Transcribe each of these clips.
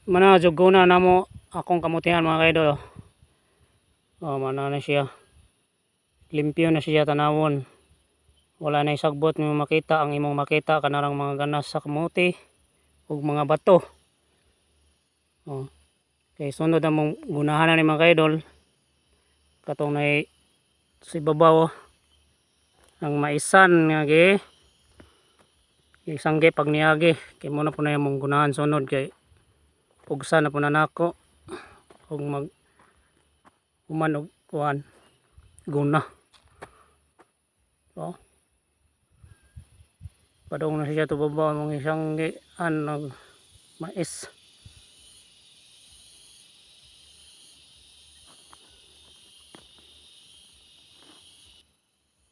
Manajog na namo akong kamutihan mga kaidol. Mana na siya. Limpyo na siya tanawon. Wala na isagbot mo makita ang imong makita kanarang mga ganas sa kamuti ug mga bato. Kay sunod among gunahan na ni mga kaidol. Katong nay si babaw ang maisan nga isang pag niagi kay muna po na yung gunahan sunod kay ugsa na po na nako ug mag uman og kuan guna. Padong na siya to babaw mong isang nag mais.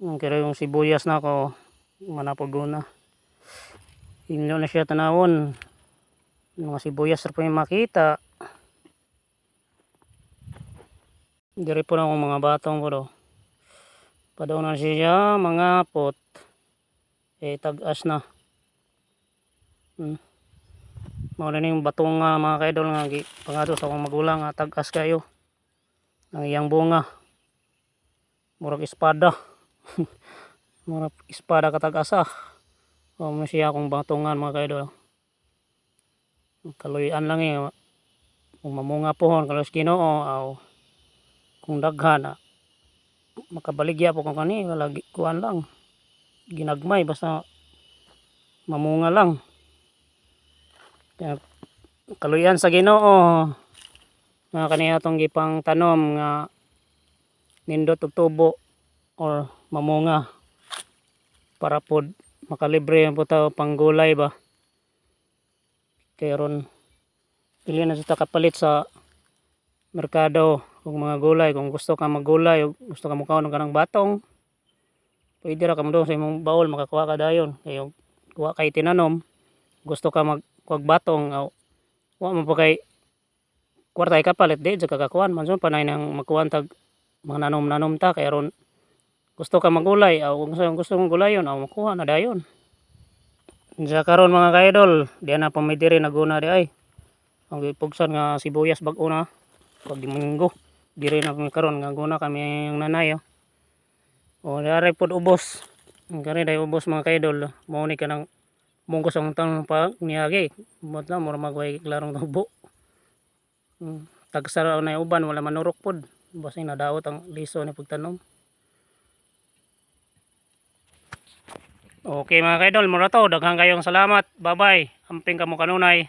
Kaya yung sibuyas na ako manapaguna. Hinlo na siya tanawon. Yung mga sibuyas ra po yung makita. Diri po na akong mga batong po do. Padaw na siya mga pot. Tag-as na. Mao na yung batong mga kaidol nga pangato sa akong magulang nga tag-as kayo. Ang iyang bunga. Murag espada. Murag espada katag-asa. Mo siya akong batongan mga kaidol. Kaluyan lang kung mamunga pohon kalos Ginoo aw kung daghan makabaligya po kung kani lagi kuan lang ginagmay basta mamunga lang. Kaya kaluyan sa Ginoo nga kaniya atong gipang tanom nga nindot og tubo or mamunga para pod makalibre po ta panggulay ba. Kaya ron pili na sa kapalit sa merkado kung mga gulay kung gusto ka maggulay o gusto ka mukaon ng kanang batong pwede ra ka mo sa imong baul makakuha ka dayon kay kuha kay tinanom gusto ka magkuha batong wa mo pa kay kwarta kapalit di sa kakakuan man so panay nang makuan tag mga nanom ta kay ron gusto ka magulay kung gusto mong gulayon makuha na dayon. Sa karon mga kaidol diyan na pamidiri naguna di ay ang ipugsan nga sibuyas bag-o na pag minggo diri na kami karon nga guna kami ang nanay dari pod ubos kani day ubos mga kaidol mao ni kanang munggos ang tanong pa niagi mot na mura magway klarong tubo. Tagsara na uban wala manurok pod basta nadaot ang liso ni pagtanom. Okay mga kaidol, mura to. Daghang kayong salamat. Bye-bye. Amping kamo kanunay.